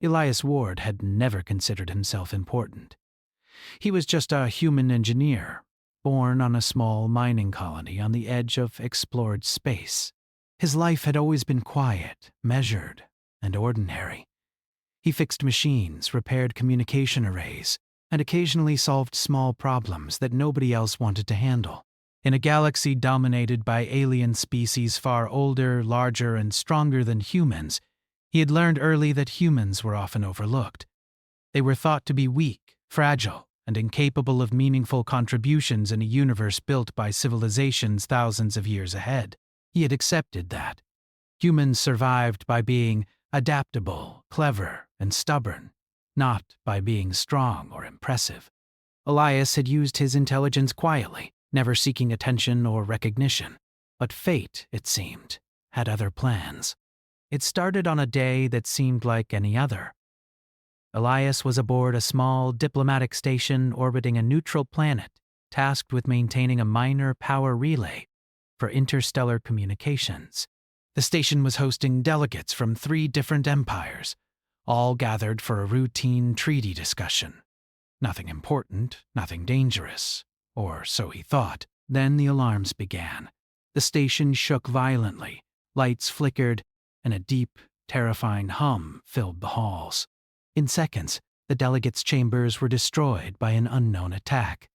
Elias Ward had never considered himself important. He was just a human engineer, born on a small mining colony on the edge of explored space. His life had always been quiet, measured, and ordinary. He fixed machines, repaired communication arrays, and occasionally solved small problems that nobody else wanted to handle. In a galaxy dominated by alien species far older, larger, and stronger than humans, he had learned early that humans were often overlooked. They were thought to be weak, fragile, and incapable of meaningful contributions in a universe built by civilizations thousands of years ahead. He had accepted that. Humans survived by being adaptable, clever, and stubborn, not by being strong or impressive. Elias had used his intelligence quietly, never seeking attention or recognition. But fate, it seemed, had other plans. It started on a day that seemed like any other. Elias was aboard a small diplomatic station orbiting a neutral planet, tasked with maintaining a minor power relay for interstellar communications. The station was hosting delegates from 3 different empires, all gathered for a routine treaty discussion. Nothing important, nothing dangerous, or so he thought. Then the alarms began. The station shook violently, lights flickered, and a deep, terrifying hum filled the halls. In seconds, the delegates' chambers were destroyed by an unknown attack.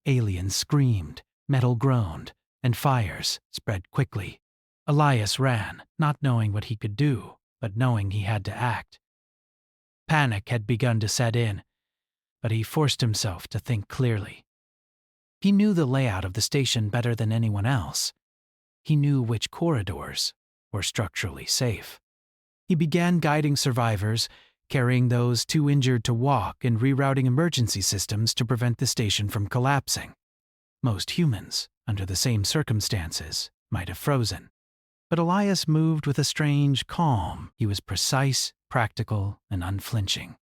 Aliens screamed, metal groaned, and fires spread quickly. Elias ran, not knowing what he could do, but knowing he had to act. Panic had begun to set in, but he forced himself to think clearly. He knew the layout of the station better than anyone else. He knew which corridors were structurally safe. He began guiding survivors, carrying those too injured to walk and rerouting emergency systems to prevent the station from collapsing. Most humans, under the same circumstances, might have frozen. But Elias moved with a strange calm. He was precise, practical, and unflinching.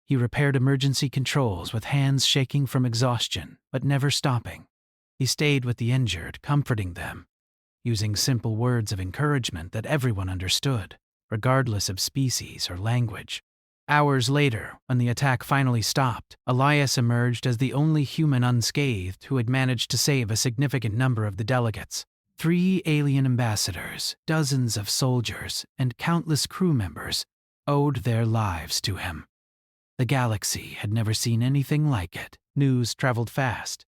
He repaired emergency controls with hands shaking from exhaustion, but never stopping. He stayed with the injured, comforting them, using simple words of encouragement that everyone understood, regardless of species or language. Hours later, when the attack finally stopped, Elias emerged as the only human unscathed who had managed to save a significant number of the delegates. 3 alien ambassadors, dozens of soldiers, and countless crew members owed their lives to him. The galaxy had never seen anything like it. News traveled fast.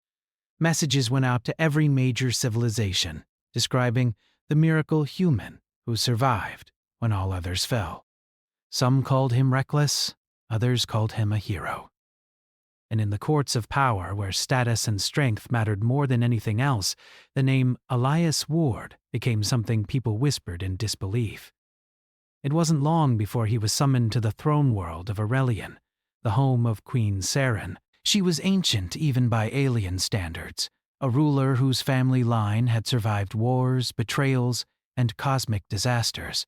Messages went out to every major civilization, describing the miracle human who survived when all others fell. Some called him reckless, others called him a hero. And in the courts of power, where status and strength mattered more than anything else, the name Elias Ward became something people whispered in disbelief. It wasn't long before he was summoned to the throne world of Aurelian, the home of Queen Saren. She was ancient even by alien standards, a ruler whose family line had survived wars, betrayals, and cosmic disasters.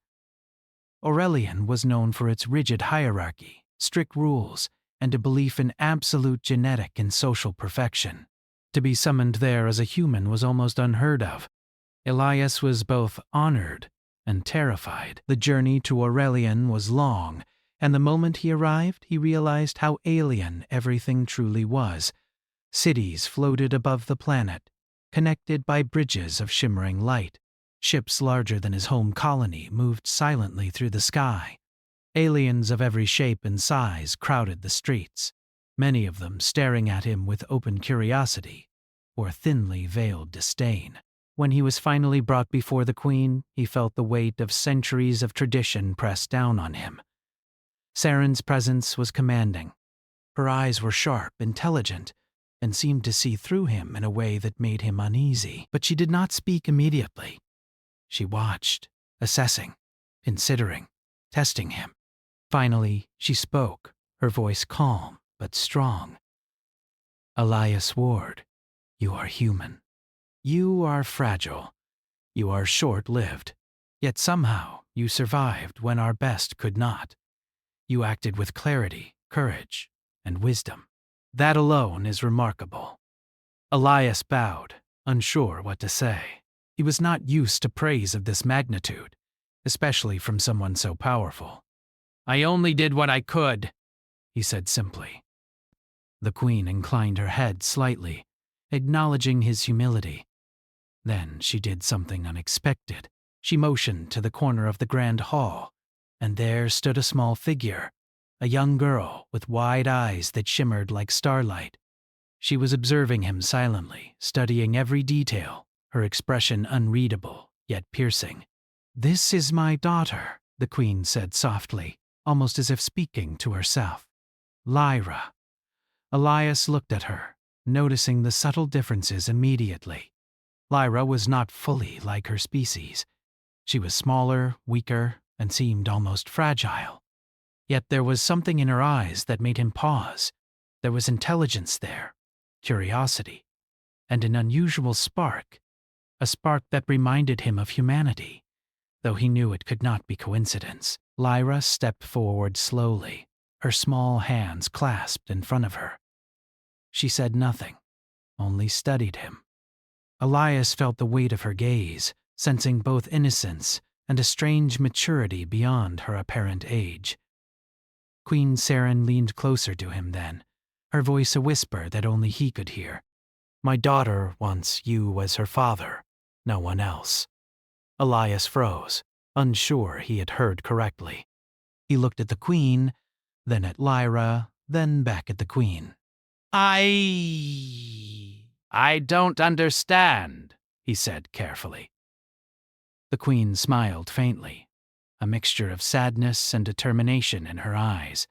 Aurelian was known for its rigid hierarchy, strict rules, and a belief in absolute genetic and social perfection. To be summoned there as a human was almost unheard of. Elias was both honored and terrified. The journey to Aurelian was long, and the moment he arrived, he realized how alien everything truly was. Cities floated above the planet, connected by bridges of shimmering light. Ships larger than his home colony moved silently through the sky. Aliens of every shape and size crowded the streets, many of them staring at him with open curiosity or thinly veiled disdain. When he was finally brought before the queen, he felt the weight of centuries of tradition press down on him. Saren's presence was commanding. Her eyes were sharp, intelligent, and seemed to see through him in a way that made him uneasy. But she did not speak immediately. She watched, assessing, considering, testing him. Finally, she spoke, her voice calm but strong. Elias Ward, you are human. You are fragile. You are short-lived. Yet somehow you survived when our best could not. You acted with clarity, courage, and wisdom. That alone is remarkable. Elias bowed, unsure what to say. He was not used to praise of this magnitude, especially from someone so powerful. I only did what I could, he said simply. The queen inclined her head slightly, acknowledging his humility. Then she did something unexpected. She motioned to the corner of the grand hall, and there stood a small figure, a young girl with wide eyes that shimmered like starlight. She was observing him silently, studying every detail, her expression unreadable, yet piercing. "This is my daughter," the queen said softly, almost as if speaking to herself. "Lyra." Elias looked at her, noticing the subtle differences immediately. Lyra was not fully like her species. She was smaller, weaker, and seemed almost fragile. Yet there was something in her eyes that made him pause. There was intelligence there, curiosity, and an unusual spark, a spark that reminded him of humanity, though he knew it could not be coincidence. Lyra stepped forward slowly, her small hands clasped in front of her. She said nothing, only studied him. Elias felt the weight of her gaze, sensing both innocence and a strange maturity beyond her apparent age. Queen Saren leaned closer to him then, her voice a whisper that only he could hear. "My daughter wants you as her father, no one else." Elias froze, unsure he had heard correctly. He looked at the queen, then at Lyra, then back at the queen. I don't understand," he said carefully. The queen smiled faintly, a mixture of sadness and determination in her eyes.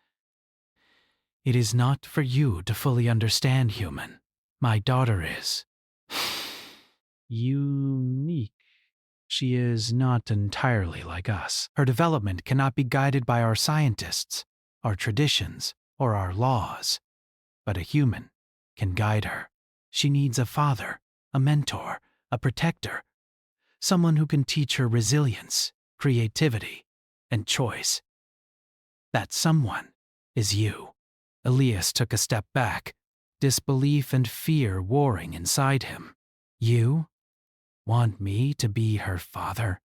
"It is not for you to fully understand, human. My daughter is unique. She is not entirely like us. Her development cannot be guided by our scientists, our traditions, or our laws. But a human can guide her. She needs a father, a mentor, a protector, someone who can teach her resilience, creativity, and choice. That someone is you." Elias took a step back, disbelief and fear warring inside him. "You want me to be her father?"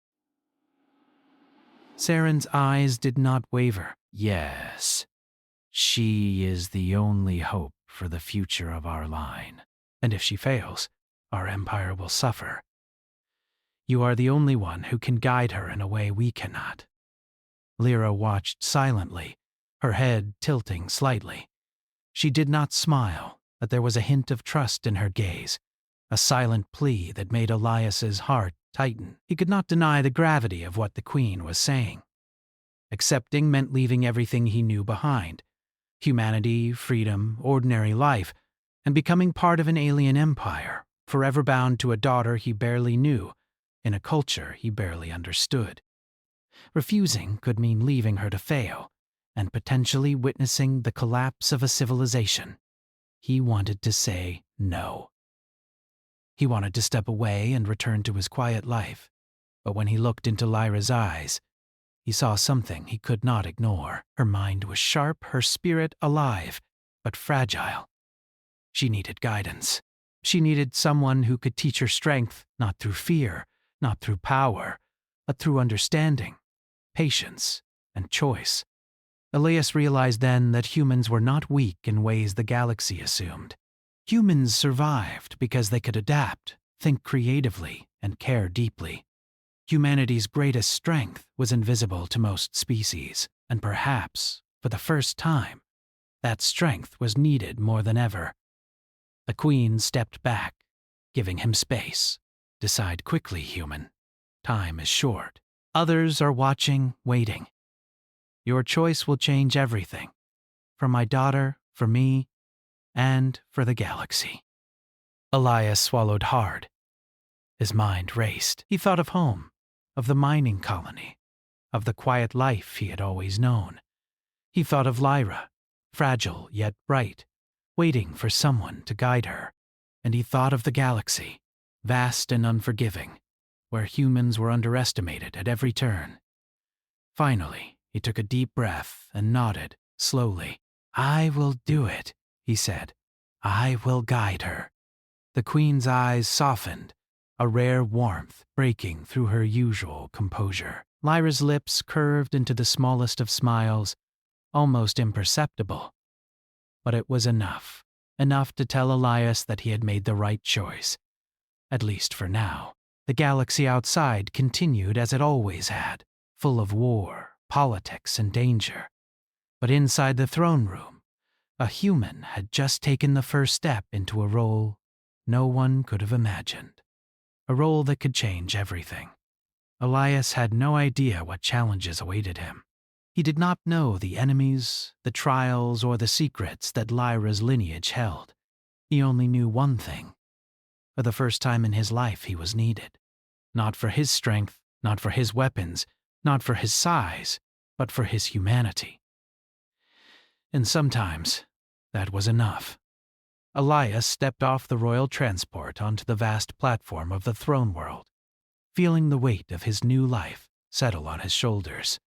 Saren's eyes did not waver. "Yes, she is the only hope for the future of our line. And if she fails, our empire will suffer. You are the only one who can guide her in a way we cannot." Lyra watched silently, her head tilting slightly. She did not smile, but there was a hint of trust in her gaze, a silent plea that made Elias's heart tighten. He could not deny the gravity of what the queen was saying. Accepting meant leaving everything he knew behind: humanity, freedom, ordinary life, and becoming part of an alien empire, forever bound to a daughter he barely knew, in a culture he barely understood. Refusing could mean leaving her to fail, and potentially witnessing the collapse of a civilization. He wanted to say no. He wanted to step away and return to his quiet life, but when he looked into Lyra's eyes, he saw something he could not ignore. Her mind was sharp, her spirit alive, but fragile. She needed guidance. She needed someone who could teach her strength, not through fear, not through power, but through understanding, patience, and choice. Elias realized then that humans were not weak in ways the galaxy assumed. Humans survived because they could adapt, think creatively, and care deeply. Humanity's greatest strength was invisible to most species, and perhaps, for the first time, that strength was needed more than ever. The queen stepped back, giving him space. "Decide quickly, human. Time is short. Others are watching, waiting. Your choice will change everything. For my daughter, for me, and for the galaxy." Elias swallowed hard. His mind raced. He thought of home, of the mining colony, of the quiet life he had always known. He thought of Lyra, fragile yet bright, waiting for someone to guide her. And he thought of the galaxy, vast and unforgiving, where humans were underestimated at every turn. Finally, he took a deep breath and nodded, slowly. "I will do it," he said. "I will guide her." The queen's eyes softened, a rare warmth breaking through her usual composure. Lyra's lips curved into the smallest of smiles, almost imperceptible. But it was enough to tell Elias that he had made the right choice. At least for now. The galaxy outside continued as it always had, full of war, politics, and danger. But inside the throne room, a human had just taken the first step into a role no one could have imagined. A role that could change everything. Elias had no idea what challenges awaited him. He did not know the enemies, the trials, or the secrets that Lyra's lineage held. He only knew one thing. For the first time in his life, he was needed. Not for his strength, not for his weapons, not for his size, but for his humanity. And sometimes, that was enough. Elias stepped off the royal transport onto the vast platform of the throne world, feeling the weight of his new life settle on his shoulders.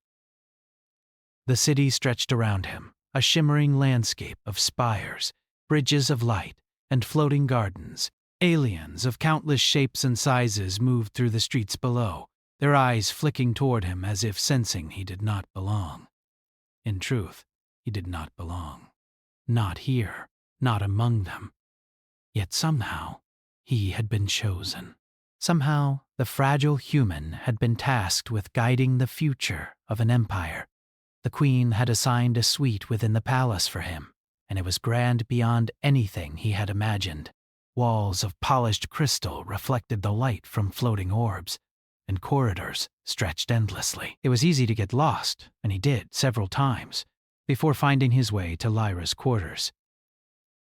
The city stretched around him, a shimmering landscape of spires, bridges of light, and floating gardens. Aliens of countless shapes and sizes moved through the streets below, their eyes flicking toward him as if sensing he did not belong. In truth, he did not belong. Not here, not among them. Yet somehow, he had been chosen. Somehow, the fragile human had been tasked with guiding the future of an empire. The queen had assigned a suite within the palace for him, and it was grand beyond anything he had imagined. Walls of polished crystal reflected the light from floating orbs, and corridors stretched endlessly. It was easy to get lost, and he did several times, before finding his way to Lyra's quarters.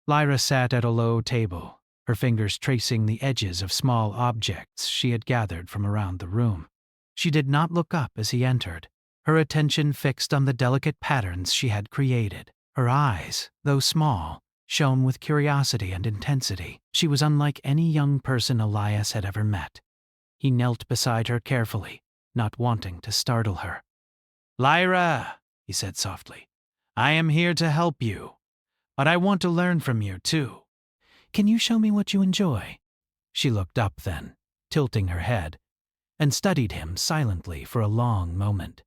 Lyra sat at a low table, her fingers tracing the edges of small objects she had gathered from around the room. She did not look up as he entered, her attention fixed on the delicate patterns she had created. Her eyes, though small, shone with curiosity and intensity. She was unlike any young person Elias had ever met. He knelt beside her carefully, not wanting to startle her. "Lyra," he said softly, "I am here to help you, but I want to learn from you too. Can you show me what you enjoy?" She looked up then, tilting her head, and studied him silently for a long moment.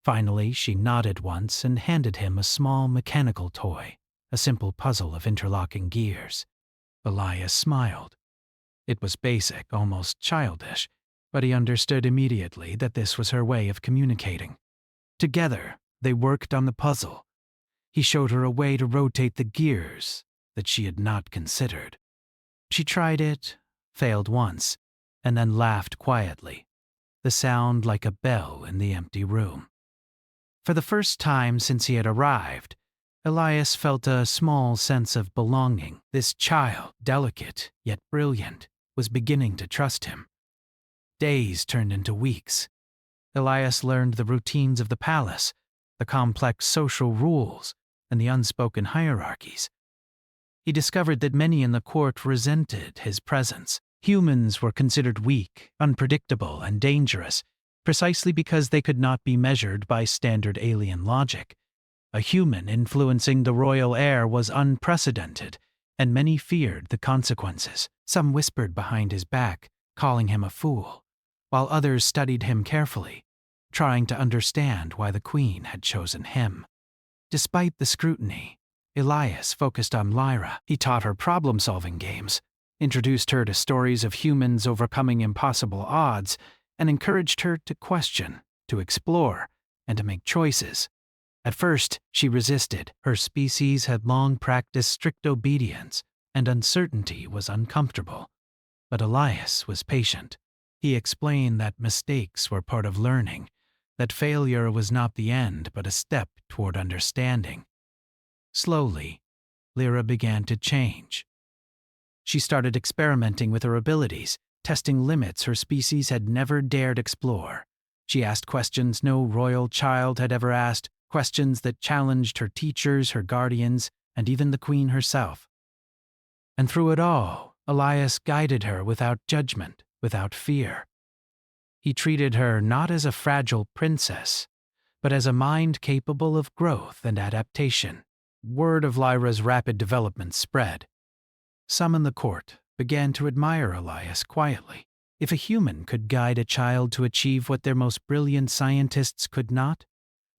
Finally, she nodded once and handed him a small mechanical toy, a simple puzzle of interlocking gears. Elias smiled. It was basic, almost childish, but he understood immediately that this was her way of communicating. Together, they worked on the puzzle. He showed her a way to rotate the gears that she had not considered. She tried it, failed once, and then laughed quietly, the sound like a bell in the empty room. For the first time since he had arrived, Elias felt a small sense of belonging. This child, delicate yet brilliant, was beginning to trust him. Days turned into weeks. Elias learned the routines of the palace, the complex social rules, and the unspoken hierarchies. He discovered that many in the court resented his presence. Humans were considered weak, unpredictable, and dangerous, precisely because they could not be measured by standard alien logic. A human influencing the royal heir was unprecedented, and many feared the consequences. Some whispered behind his back, calling him a fool, while others studied him carefully, trying to understand why the queen had chosen him. Despite the scrutiny, Elias focused on Lyra. He taught her problem-solving games, introduced her to stories of humans overcoming impossible odds, and encouraged her to question, to explore, and to make choices. At first, she resisted. Her species had long practiced strict obedience, and uncertainty was uncomfortable. But Elias was patient. He explained that mistakes were part of learning, that failure was not the end but a step toward understanding. Slowly, Lyra began to change. She started experimenting with her abilities, testing limits her species had never dared explore. She asked questions no royal child had ever asked, questions that challenged her teachers, her guardians, and even the queen herself. And through it all, Elias guided her without judgment, without fear. He treated her not as a fragile princess, but as a mind capable of growth and adaptation. Word of Lyra's rapid development spread. Some in the court began to admire Elias quietly. If a human could guide a child to achieve what their most brilliant scientists could not,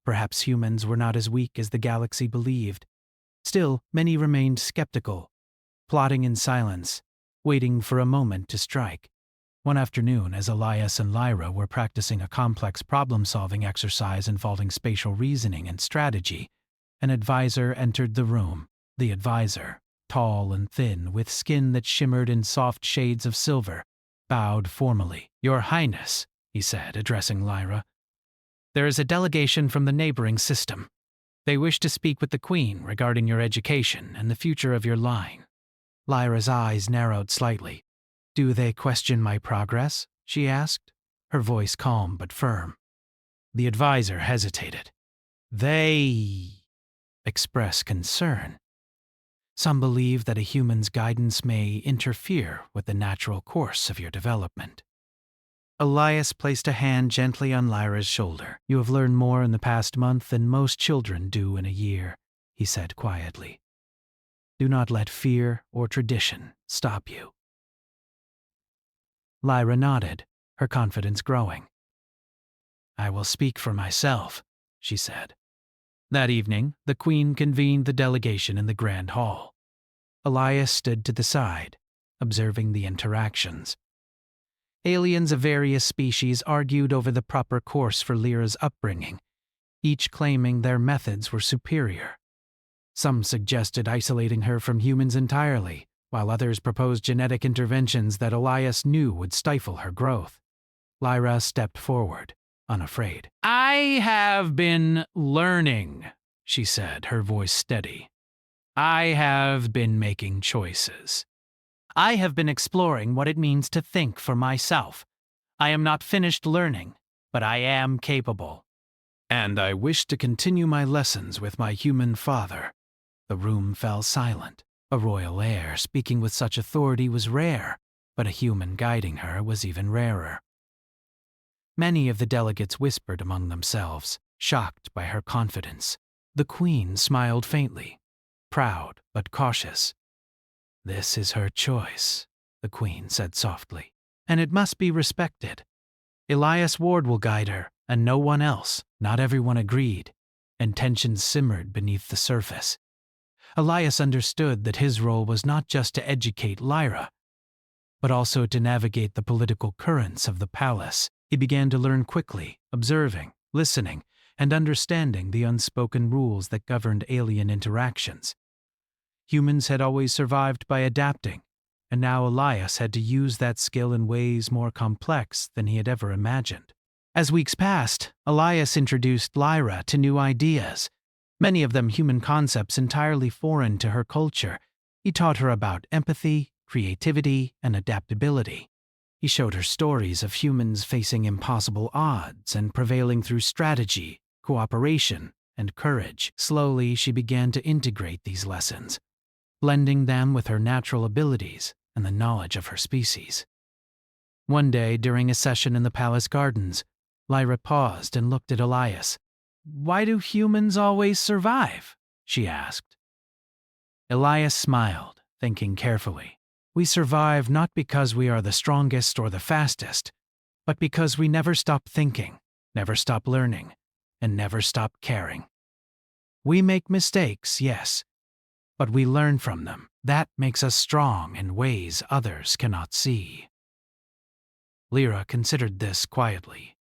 Perhaps humans were not as weak as the galaxy believed. Still, many remained skeptical, plotting in silence, waiting for a moment to strike. One afternoon, as Elias and Lyra were practicing a complex problem-solving exercise involving spatial reasoning and strategy, an advisor entered the room. The advisor, tall and thin, with skin that shimmered in soft shades of silver, bowed formally. "Your Highness," he said, addressing Lyra, "there is a delegation from the neighboring system. They wish to speak with the Queen regarding your education and the future of your line." Lyra's eyes narrowed slightly. "Do they question my progress?" she asked, her voice calm but firm. The advisor hesitated. "They express concern. Some believe that a human's guidance may interfere with the natural course of your development." Elias placed a hand gently on Lyra's shoulder. "You have learned more in the past month than most children do in a year," he said quietly. "Do not let fear or tradition stop you." Lyra nodded, her confidence growing. "I will speak for myself," she said. That evening, the Queen convened the delegation in the Grand Hall. Elias stood to the side, observing the interactions. Aliens of various species argued over the proper course for Lyra's upbringing, each claiming their methods were superior. Some suggested isolating her from humans entirely, while others proposed genetic interventions that Elias knew would stifle her growth. Lyra stepped forward, unafraid. "I have been learning," she said, her voice steady. "I have been making choices. I have been exploring what it means to think for myself. I am not finished learning, but I am capable. And I wish to continue my lessons with my human father." The room fell silent. A royal heir speaking with such authority was rare, but a human guiding her was even rarer. Many of the delegates whispered among themselves, shocked by her confidence. The Queen smiled faintly, proud but cautious. "This is her choice," the Queen said softly, "and it must be respected. Elias Ward will guide her, and no one else." Not everyone agreed, and tensions simmered beneath the surface. Elias understood that his role was not just to educate Lyra, but also to navigate the political currents of the palace. He began to learn quickly, observing, listening, and understanding the unspoken rules that governed alien interactions. Humans had always survived by adapting, and now Elias had to use that skill in ways more complex than he had ever imagined. As weeks passed, Elias introduced Lyra to new ideas, many of them human concepts entirely foreign to her culture. He taught her about empathy, creativity, and adaptability. He showed her stories of humans facing impossible odds and prevailing through strategy, cooperation, and courage. Slowly, she began to integrate these lessons, blending them with her natural abilities and the knowledge of her species. One day, during a session in the palace gardens, Lyra paused and looked at Elias. "Why do humans always survive?" she asked. Elias smiled, thinking carefully. "We survive not because we are the strongest or the fastest, but because we never stop thinking, never stop learning, and never stop caring. We make mistakes, yes, but we learn from them. That makes us strong in ways others cannot see." Lyra considered this quietly.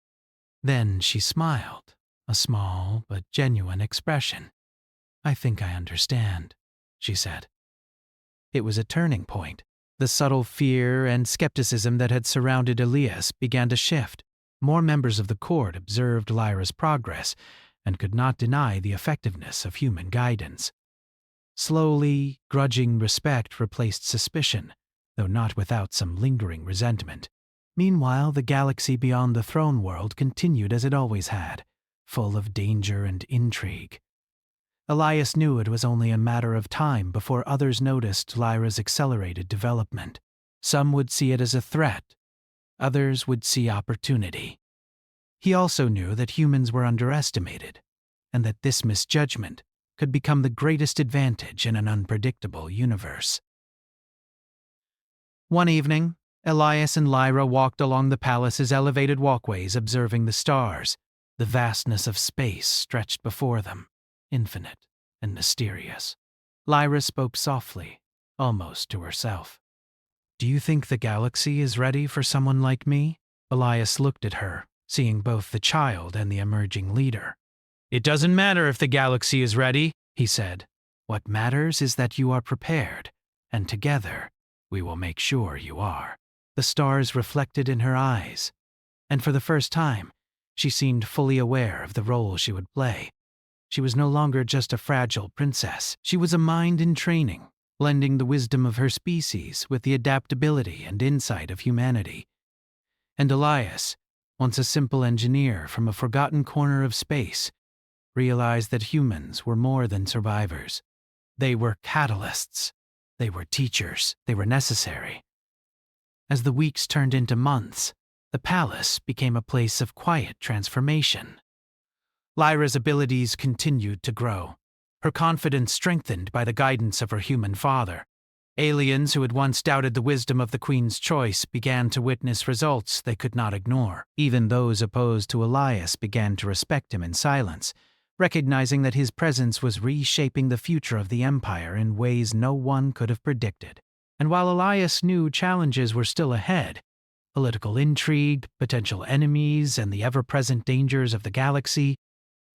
Then she smiled, a small but genuine expression. "I think I understand," she said. It was a turning point. The subtle fear and skepticism that had surrounded Elias began to shift. More members of the court observed Lyra's progress and could not deny the effectiveness of human guidance. Slowly, grudging respect replaced suspicion, though not without some lingering resentment. Meanwhile, the galaxy beyond the throne world continued as it always had, full of danger and intrigue. Elias knew it was only a matter of time before others noticed Lyra's accelerated development. Some would see it as a threat, others would see opportunity. He also knew that humans were underestimated, and that this misjudgment could become the greatest advantage in an unpredictable universe. One evening, Elias and Lyra walked along the palace's elevated walkways observing the stars. The vastness of space stretched before them, infinite and mysterious. Lyra spoke softly, almost to herself. "Do you think the galaxy is ready for someone like me?" Elias looked at her, seeing both the child and the emerging leader. "It doesn't matter if the galaxy is ready," he said. "What matters is that you are prepared, and together we will make sure you are." The stars reflected in her eyes, and for the first time, she seemed fully aware of the role she would play. She was no longer just a fragile princess. She was a mind in training, blending the wisdom of her species with the adaptability and insight of humanity. And Elias, once a simple engineer from a forgotten corner of space, realized that humans were more than survivors. They were catalysts. They were teachers. They were necessary. As the weeks turned into months, the palace became a place of quiet transformation. Lyra's abilities continued to grow, her confidence strengthened by the guidance of her human father. Aliens who had once doubted the wisdom of the Queen's choice began to witness results they could not ignore. Even those opposed to Elias began to respect him in silence, recognizing that his presence was reshaping the future of the Empire in ways no one could have predicted. And while Elias knew challenges were still ahead, political intrigue, potential enemies, and the ever-present dangers of the galaxy,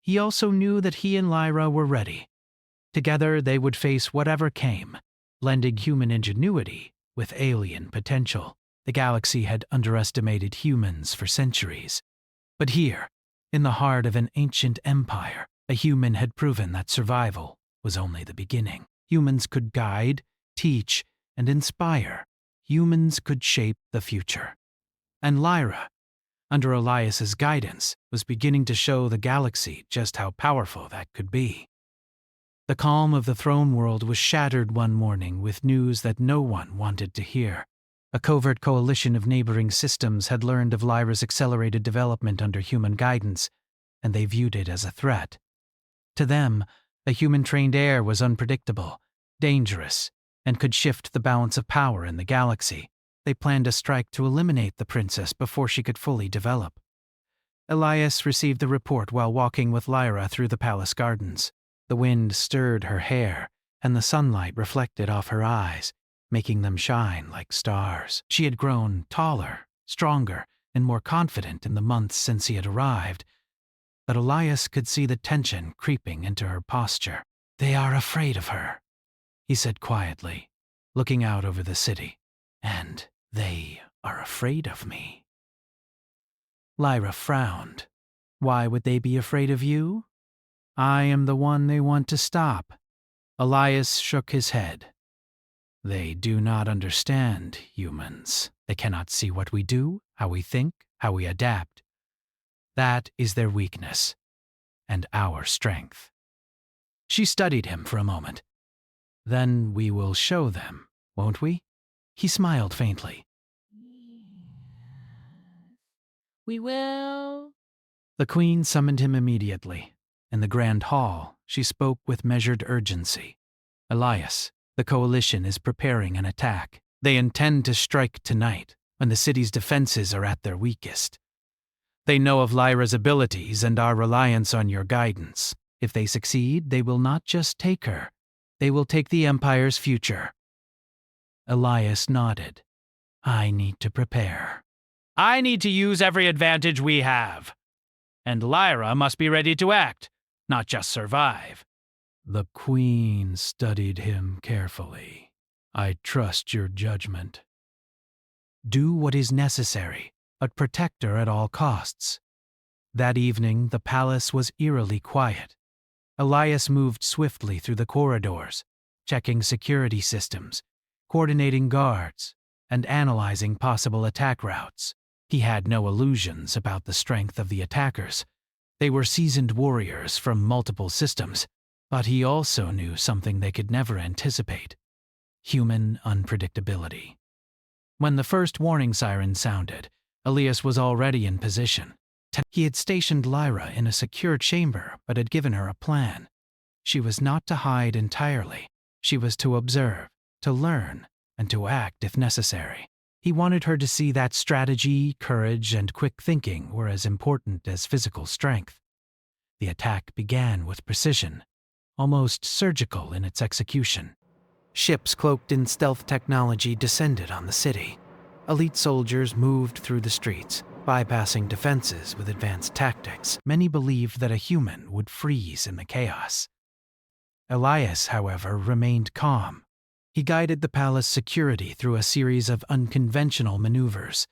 he also knew that he and Lyra were ready. Together they would face whatever came, blending human ingenuity with alien potential. The galaxy had underestimated humans for centuries. But here, in the heart of an ancient empire, a human had proven that survival was only the beginning. Humans could guide, teach, and inspire. Humans could shape the future. And Lyra, under Elias's guidance, was beginning to show the galaxy just how powerful that could be. The calm of the throne world was shattered one morning with news that no one wanted to hear. A covert coalition of neighboring systems had learned of Lyra's accelerated development under human guidance, and they viewed it as a threat. To them, a human-trained heir was unpredictable, dangerous, and could shift the balance of power in the galaxy. They planned a strike to eliminate the princess before she could fully develop. Elias received the report while walking with Lyra through the palace gardens. The wind stirred her hair, and the sunlight reflected off her eyes, making them shine like stars. She had grown taller, stronger, and more confident in the months since he had arrived, but Elias could see the tension creeping into her posture. "They are afraid of her," he said quietly, looking out over the city. "And they are afraid of me." Lyra frowned. "Why would they be afraid of you?" "I am the one they want to stop." Elias shook his head. "They do not understand humans. They cannot see what we do, how we think, how we adapt. That is their weakness, and our strength." She studied him for a moment. "Then we will show them, won't we?" He smiled faintly. "We will." The Queen summoned him immediately. In the grand hall, she spoke with measured urgency. "Elias, the coalition is preparing an attack. They intend to strike tonight, when the city's defenses are at their weakest. They know of Lyra's abilities and our reliance on your guidance. If they succeed, they will not just take her. They will take the Empire's future." Elias nodded. "I need to prepare. I need to use every advantage we have. And Lyra must be ready to act, not just survive." The Queen studied him carefully. "I trust your judgment. Do what is necessary, but protect her at all costs." That evening, the palace was eerily quiet. Elias moved swiftly through the corridors, checking security systems, coordinating guards, and analyzing possible attack routes. He had no illusions about the strength of the attackers. They were seasoned warriors from multiple systems, but he also knew something they could never anticipate: human unpredictability. When the first warning siren sounded, Elias was already in position. He had stationed Lyra in a secure chamber, but had given her a plan. She was not to hide entirely. She was to observe, to learn, and to act if necessary. He wanted her to see that strategy, courage, and quick thinking were as important as physical strength. The attack began with precision, almost surgical in its execution. Ships cloaked in stealth technology descended on the city. Elite soldiers moved through the streets, bypassing defenses with advanced tactics. Many believed that a human would freeze in the chaos. Elias, however, remained calm. He guided the palace security through a series of unconventional maneuvers.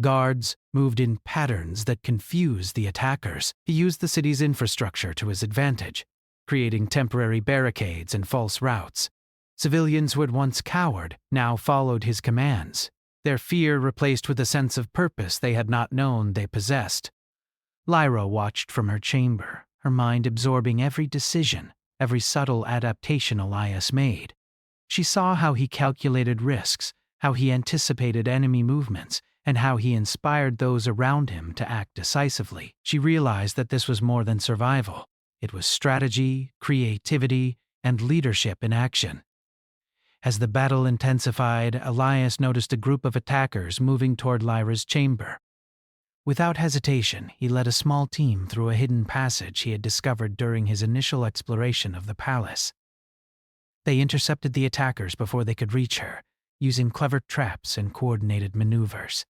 Guards moved in patterns that confused the attackers. He used the city's infrastructure to his advantage, creating temporary barricades and false routes. Civilians who had once cowered now followed his commands, their fear replaced with a sense of purpose they had not known they possessed. Lyra watched from her chamber, her mind absorbing every decision, every subtle adaptation Elias made. She saw how he calculated risks, how he anticipated enemy movements, and how he inspired those around him to act decisively. She realized that this was more than survival. It was strategy, creativity, and leadership in action. As the battle intensified, Elias noticed a group of attackers moving toward Lyra's chamber. Without hesitation, he led a small team through a hidden passage he had discovered during his initial exploration of the palace. They intercepted the attackers before they could reach her, using clever traps and coordinated maneuvers.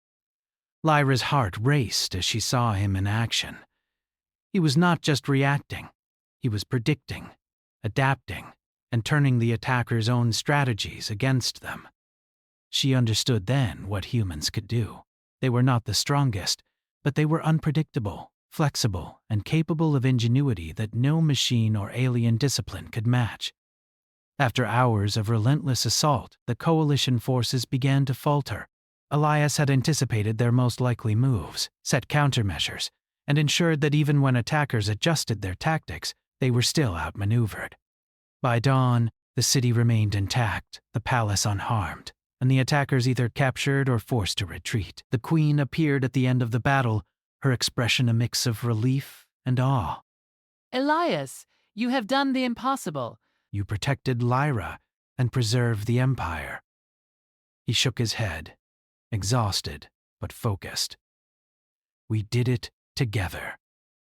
Lyra's heart raced as she saw him in action. He was not just reacting, he was predicting, adapting, and turning the attackers' own strategies against them. She understood then what humans could do. They were not the strongest, but they were unpredictable, flexible, and capable of ingenuity that no machine or alien discipline could match. After hours of relentless assault, the coalition forces began to falter. Elias had anticipated their most likely moves, set countermeasures, and ensured that even when attackers adjusted their tactics, they were still outmaneuvered. By dawn, the city remained intact, the palace unharmed, and the attackers either captured or forced to retreat. The queen appeared at the end of the battle, her expression a mix of relief and awe. Elias, you have done the impossible. You protected Lyra and preserved the empire. He shook his head, exhausted but focused. We did it together.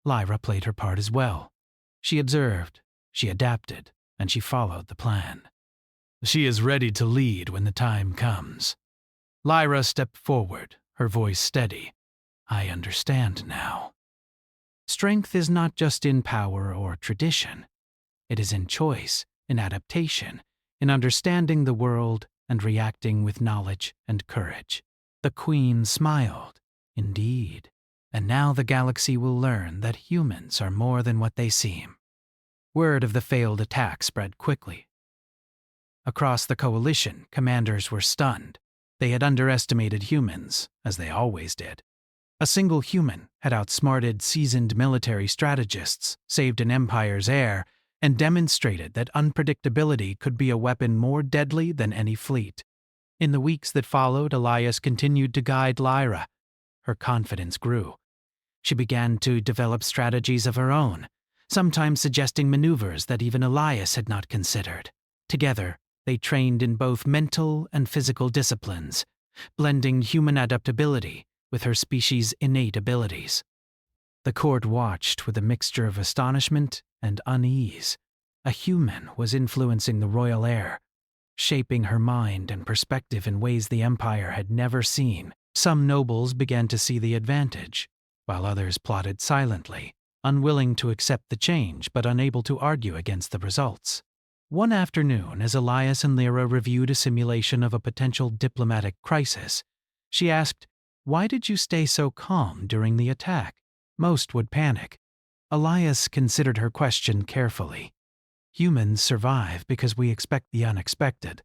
Lyra played her part as well. She observed, she adapted, and she followed the plan. She is ready to lead when the time comes. Lyra stepped forward, her voice steady. I understand now. Strength is not just in power or tradition. It is in choice, in adaptation, in understanding the world and reacting with knowledge and courage. The queen smiled. Indeed. And now the galaxy will learn that humans are more than what they seem. Word of the failed attack spread quickly. Across the coalition, commanders were stunned. They had underestimated humans, as they always did. A single human had outsmarted seasoned military strategists, saved an empire's heir, and demonstrated that unpredictability could be a weapon more deadly than any fleet. In the weeks that followed, Elias continued to guide Lyra. Her confidence grew. She began to develop strategies of her own, sometimes suggesting maneuvers that even Elias had not considered. Together, they trained in both mental and physical disciplines, blending human adaptability with her species' innate abilities. The court watched with a mixture of astonishment and unease. A human was influencing the royal heir, shaping her mind and perspective in ways the empire had never seen. Some nobles began to see the advantage, while others plotted silently, unwilling to accept the change but unable to argue against the results. One afternoon, as Elias and Lyra reviewed a simulation of a potential diplomatic crisis, she asked, "Why did you stay so calm during the attack? Most would panic." Elias considered her question carefully. Humans survive because we expect the unexpected.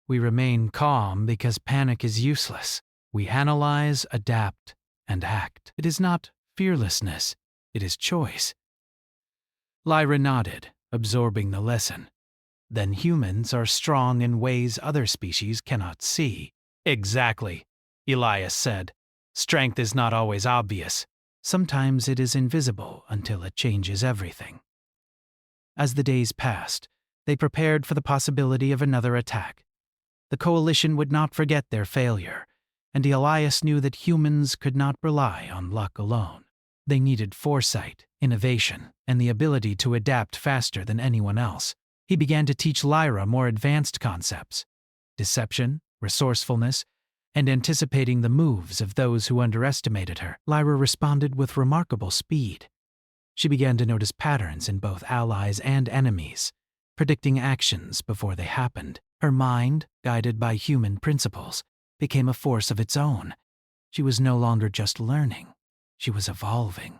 We remain calm because panic is useless. We analyze, adapt, and act. It is not fearlessness, it is choice. Lyra nodded, absorbing the lesson. Then humans are strong in ways other species cannot see. Exactly, Elias said. Strength is not always obvious. Sometimes it is invisible until it changes everything. As the days passed, they prepared for the possibility of another attack. The coalition would not forget their failure, and Elias knew that humans could not rely on luck alone. They needed foresight, innovation, and the ability to adapt faster than anyone else. He began to teach Lyra more advanced concepts: deception, resourcefulness, and anticipating the moves of those who underestimated her. Lyra responded with remarkable speed. She began to notice patterns in both allies and enemies, predicting actions before they happened. Her mind, guided by human principles, became a force of its own. She was no longer just learning, she was evolving.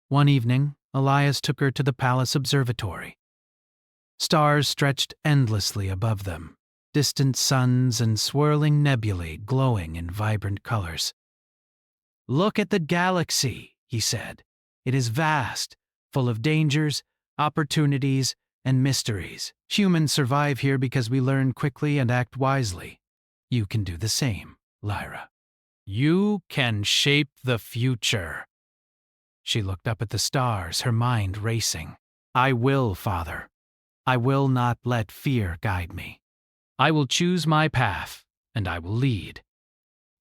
One evening, Elias took her to the palace observatory. Stars stretched endlessly above them, distant suns and swirling nebulae glowing in vibrant colors. "Look at the galaxy," he said. "It is vast, full of dangers, opportunities, and mysteries. Humans survive here because we learn quickly and act wisely. You can do the same, Lyra. You can shape the future." She looked up at the stars, her mind racing. "I will, Father. I will not let fear guide me. I will choose my path, and I will lead."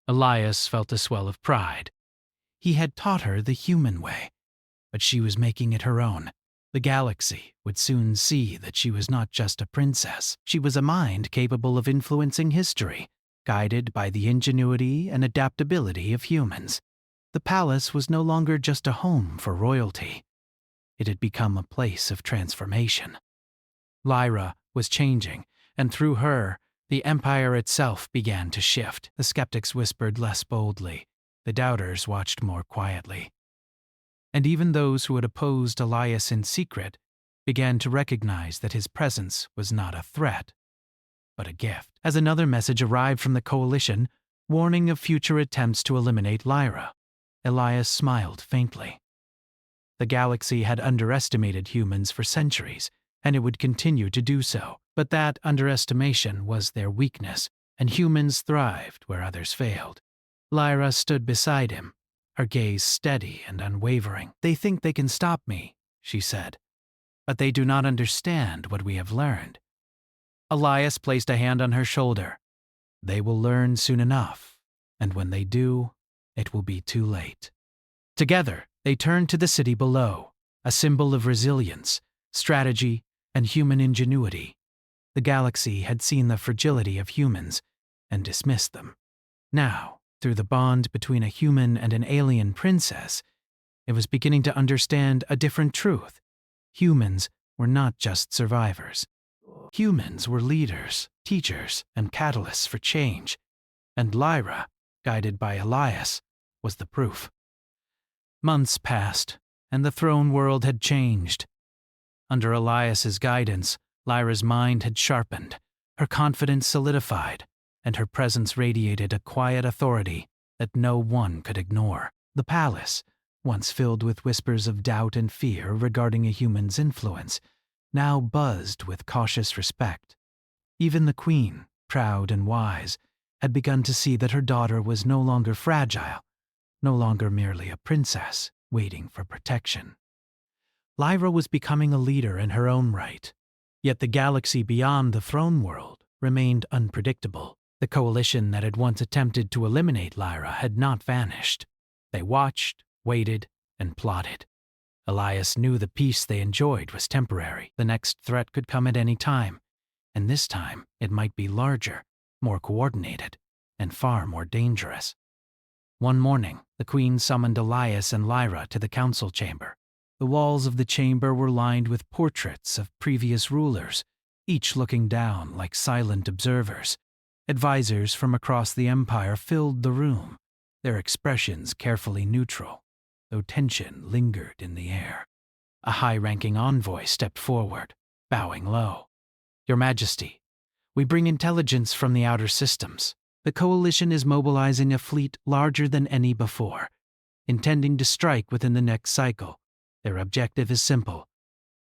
Elias felt a swell of pride. He had taught her the human way, but she was making it her own. The galaxy would soon see that she was not just a princess. She was a mind capable of influencing history, guided by the ingenuity and adaptability of humans. The palace was no longer just a home for royalty. It had become a place of transformation. Lyra was changing, and through her, the empire itself began to shift. The skeptics whispered less boldly. The doubters watched more quietly. And even those who had opposed Elias in secret began to recognize that his presence was not a threat, but a gift. As another message arrived from the coalition, warning of future attempts to eliminate Lyra, Elias smiled faintly. The galaxy had underestimated humans for centuries, and it would continue to do so. But that underestimation was their weakness, and humans thrived where others failed. Lyra stood beside him, her gaze steady and unwavering. "They think they can stop me," she said, "but they do not understand what we have learned." Elias placed a hand on her shoulder. "They will learn soon enough, and when they do, it will be too late." Together, they turned to the city below, a symbol of resilience, strategy, and human ingenuity. The galaxy had seen the fragility of humans and dismissed them. Now, through the bond between a human and an alien princess, it was beginning to understand a different truth. Humans were not just survivors. Humans were leaders, teachers, and catalysts for change. And Lyra, guided by Elias, was the proof. Months passed, and the throne world had changed. Under Elias's guidance, Lyra's mind had sharpened, her confidence solidified, and her presence radiated a quiet authority that no one could ignore. The palace, once filled with whispers of doubt and fear regarding a human's influence, now buzzed with cautious respect. Even the queen, proud and wise, had begun to see that her daughter was no longer fragile, no longer merely a princess waiting for protection. Lyra was becoming a leader in her own right, yet the galaxy beyond the throne world remained unpredictable. The coalition that had once attempted to eliminate Lyra had not vanished. They watched, waited, and plotted. Elias knew the peace they enjoyed was temporary. The next threat could come at any time, and this time it might be larger, more coordinated, and far more dangerous. One morning, the queen summoned Elias and Lyra to the council chamber. The walls of the chamber were lined with portraits of previous rulers, each looking down like silent observers. Advisors from across the empire filled the room, their expressions carefully neutral, though tension lingered in the air. A high-ranking envoy stepped forward, bowing low. "Your Majesty, we bring intelligence from the outer systems. The coalition is mobilizing a fleet larger than any before, intending to strike within the next cycle. Their objective is simple: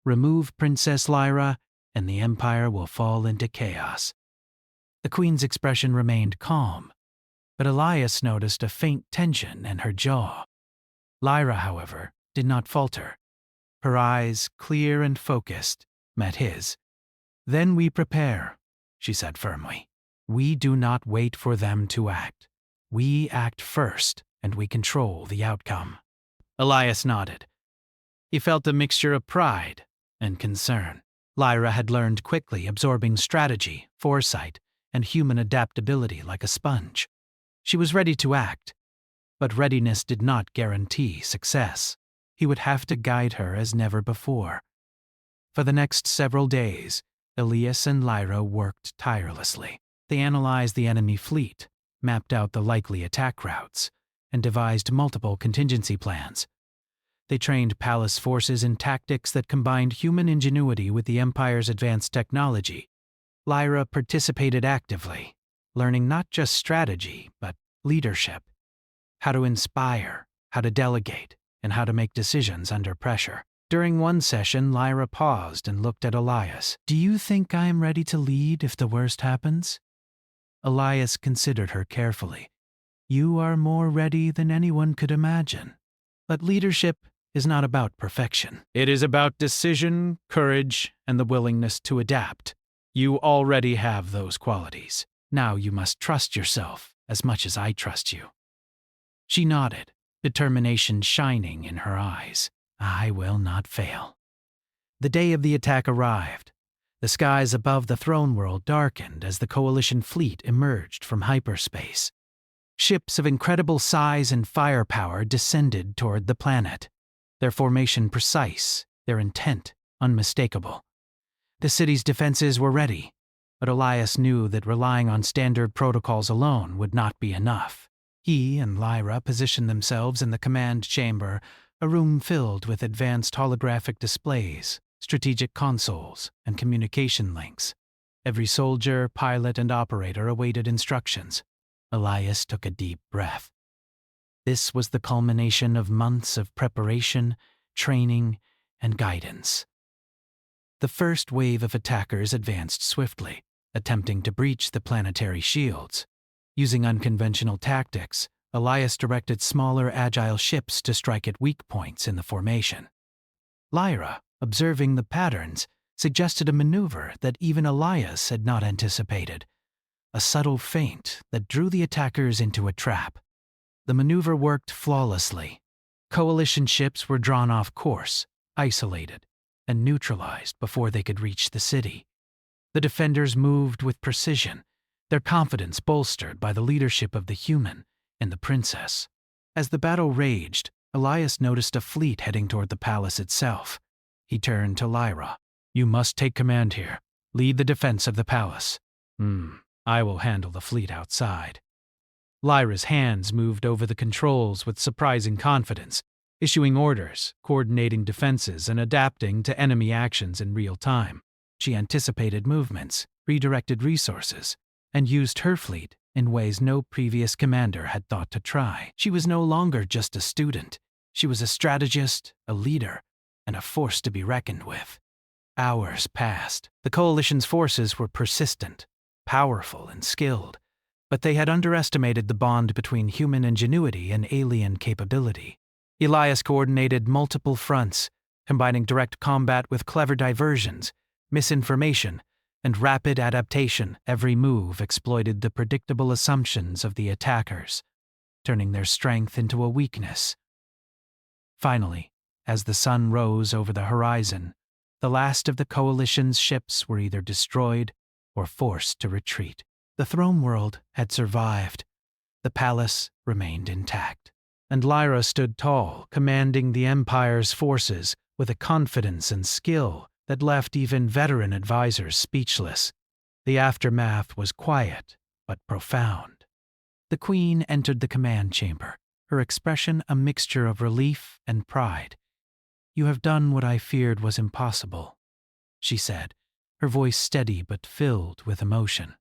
remove Princess Lyra, and the empire will fall into chaos." The queen's expression remained calm, but Elias noticed a faint tension in her jaw. Lyra, however, did not falter. Her eyes, clear and focused, met his. "Then we prepare," she said firmly. "We do not wait for them to act. We act first, and we control the outcome. Elias nodded. He felt a mixture of pride and concern. Lyra had learned quickly, absorbing strategy, foresight, and human adaptability like a sponge. She was ready to act, but readiness did not guarantee success. He would have to guide her as never before. For the next several days, Elias and Lyra worked tirelessly. They analyzed the enemy fleet, mapped out the likely attack routes, and devised multiple contingency plans. They trained palace forces in tactics that combined human ingenuity with the Empire's advanced technology. Lyra participated actively, learning not just strategy, but leadership. How to inspire, how to delegate, and how to make decisions under pressure. During one session, Lyra paused and looked at Elias. "Do you think I am ready to lead if the worst happens?" Elias considered her carefully. "You are more ready than anyone could imagine. But leadership is not about perfection. It is about decision, courage, and the willingness to adapt. You already have those qualities. Now you must trust yourself as much as I trust you." She nodded, determination shining in her eyes. "I will not fail." The day of the attack arrived. The skies above the throne world darkened as the Coalition fleet emerged from hyperspace. Ships of incredible size and firepower descended toward the planet, their formation precise, their intent unmistakable. The city's defenses were ready, but Elias knew that relying on standard protocols alone would not be enough. He and Lyra positioned themselves in the command chamber, a room filled with advanced holographic displays, strategic consoles, and communication links. Every soldier, pilot, and operator awaited instructions. Elias took a deep breath. This was the culmination of months of preparation, training, and guidance. The first wave of attackers advanced swiftly, attempting to breach the planetary shields. Using unconventional tactics, Elias directed smaller, agile ships to strike at weak points in the formation. Lyra, observing the patterns, suggested a maneuver that even Elias had not anticipated, a subtle feint that drew the attackers into a trap. The maneuver worked flawlessly. Coalition ships were drawn off course, isolated, and neutralized before they could reach the city. The defenders moved with precision, their confidence bolstered by the leadership of the human and the princess. As the battle raged, Elias noticed a fleet heading toward the palace itself. He turned to Lyra. "You must take command here. Lead the defense of the palace." I will handle the fleet outside." Lyra's hands moved over the controls with surprising confidence, issuing orders, coordinating defenses, and adapting to enemy actions in real time. She anticipated movements, redirected resources, and used her fleet in ways no previous commander had thought to try. She was no longer just a student. She was a strategist, a leader, and a force to be reckoned with. Hours passed. The Coalition's forces were persistent, powerful, and skilled, but they had underestimated the bond between human ingenuity and alien capability. Elias coordinated multiple fronts, combining direct combat with clever diversions, misinformation, and rapid adaptation. Every move exploited the predictable assumptions of the attackers, turning their strength into a weakness. Finally, as the sun rose over the horizon, the last of the Coalition's ships were either destroyed or forced to retreat. The throne world had survived. The palace remained intact. And Lyra stood tall, commanding the Empire's forces with a confidence and skill that left even veteran advisors speechless. The aftermath was quiet, but profound. The Queen entered the command chamber, her expression a mixture of relief and pride. "You have done what I feared was impossible," she said, her voice steady but filled with emotion.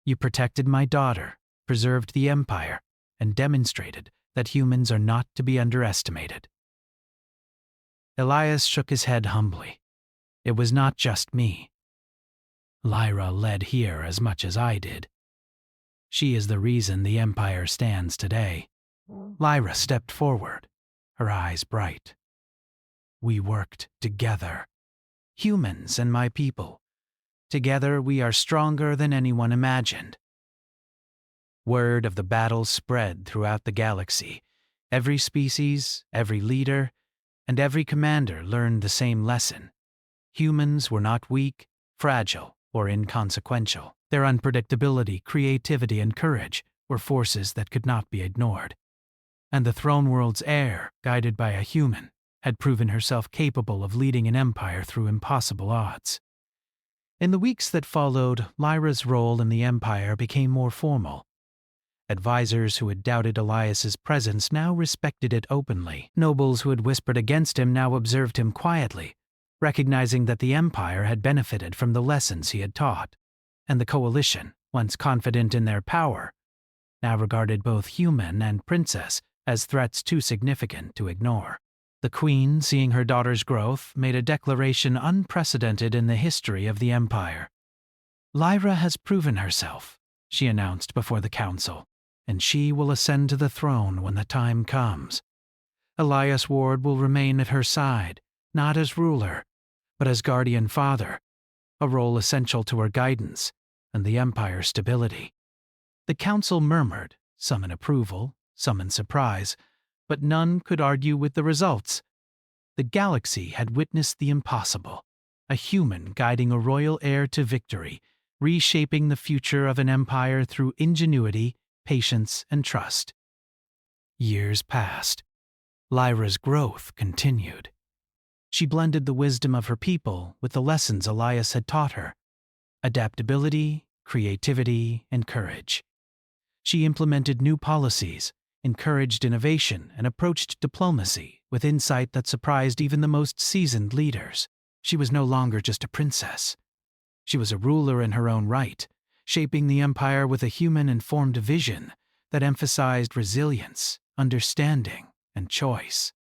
"You protected my daughter, preserved the Empire, and demonstrated that humans are not to be underestimated." Elias shook his head humbly. "It was not just me. Lyra led here as much as I did. She is the reason the Empire stands today." Lyra stepped forward, her eyes bright. "We worked together. Humans and my people. Together we are stronger than anyone imagined." Word of the battle spread throughout the galaxy. Every species, every leader, and every commander learned the same lesson. Humans were not weak, fragile, or inconsequential. Their unpredictability, creativity, and courage were forces that could not be ignored. And the throne world's heir, guided by a human, had proven herself capable of leading an empire through impossible odds. In the weeks that followed, Lyra's role in the empire became more formal. Advisors who had doubted Elias's presence now respected it openly. Nobles who had whispered against him now observed him quietly, recognizing that the empire had benefited from the lessons he had taught. And the coalition, once confident in their power, now regarded both human and princess as threats too significant to ignore. The queen, seeing her daughter's growth, made a declaration unprecedented in the history of the empire. "Lyra has proven herself," she announced before the council, "and she will ascend to the throne when the time comes. Elias Ward will remain at her side, not as ruler, but as guardian father, a role essential to her guidance and the empire's stability." The council murmured, some in approval, some in surprise, but none could argue with the results. The galaxy had witnessed the impossible, a human guiding a royal heir to victory, reshaping the future of an empire through ingenuity, patience, and trust. Years passed. Lyra's growth continued. She blended the wisdom of her people with the lessons Elias had taught her: adaptability, creativity, and courage. She implemented new policies, encouraged innovation, and approached diplomacy with insight that surprised even the most seasoned leaders. She was no longer just a princess. She was a ruler in her own right, shaping the empire with a human-informed vision that emphasized resilience, understanding, and choice.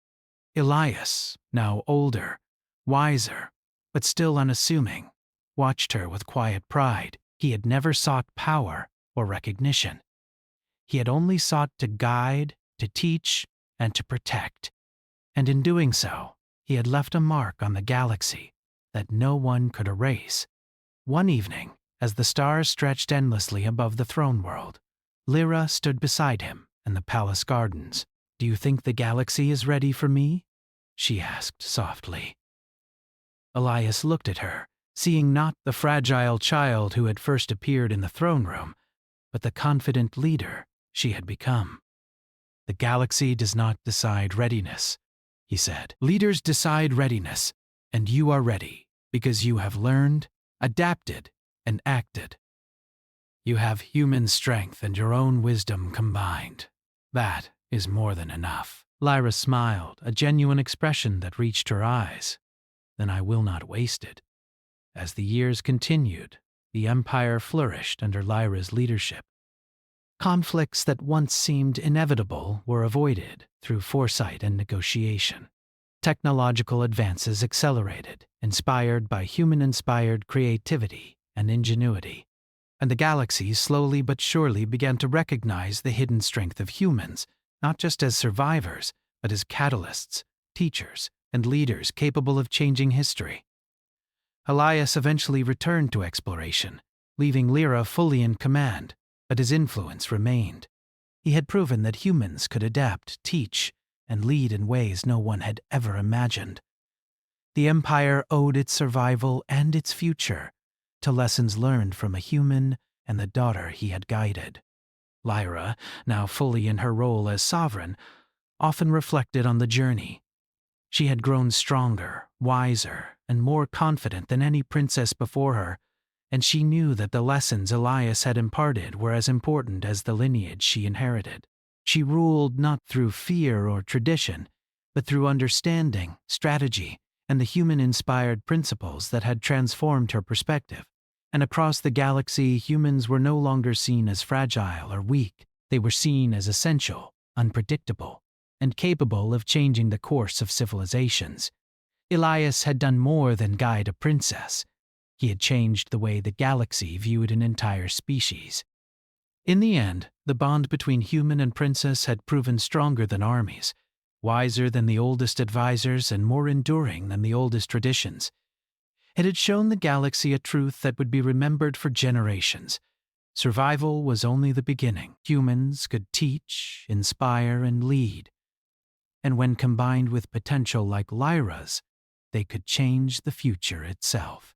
Elias, now older, wiser, but still unassuming, watched her with quiet pride. He had never sought power or recognition. He had only sought to guide, to teach, and to protect. And in doing so, he had left a mark on the galaxy that no one could erase. One evening, as the stars stretched endlessly above the throne world, Lyra stood beside him in the palace gardens. "Do you think the galaxy is ready for me?" she asked softly. Elias looked at her, seeing not the fragile child who had first appeared in the throne room, but the confident leader she had become. "The galaxy does not decide readiness," he said. "Leaders decide readiness, and you are ready because you have learned, adapted, and acted. You have human strength and your own wisdom combined. That is more than enough." Lyra smiled, a genuine expression that reached her eyes. "Then I will not waste it." As the years continued, the empire flourished under Lyra's leadership. Conflicts that once seemed inevitable were avoided through foresight and negotiation. Technological advances accelerated, inspired by human-inspired creativity and ingenuity. And the galaxy slowly but surely began to recognize the hidden strength of humans, not just as survivors, but as catalysts, teachers, and leaders capable of changing history. Elias eventually returned to exploration, leaving Lyra fully in command, but his influence remained. He had proven that humans could adapt, teach, and lead in ways no one had ever imagined. The empire owed its survival and its future to lessons learned from a human and the daughter he had guided. Lyra, now fully in her role as sovereign, often reflected on the journey. She had grown stronger, wiser, and more confident than any princess before her, and she knew that the lessons Elias had imparted were as important as the lineage she inherited. She ruled not through fear or tradition, but through understanding, strategy, and the human-inspired principles that had transformed her perspective. And across the galaxy, humans were no longer seen as fragile or weak. They were seen as essential, unpredictable, and capable of changing the course of civilizations. Elias had done more than guide a princess. He had changed the way the galaxy viewed an entire species. In the end, the bond between human and princess had proven stronger than armies, wiser than the oldest advisors, and more enduring than the oldest traditions. It had shown the galaxy a truth that would be remembered for generations. Survival was only the beginning. Humans could teach, inspire, and lead. And when combined with potential like Lyra's, they could change the future itself.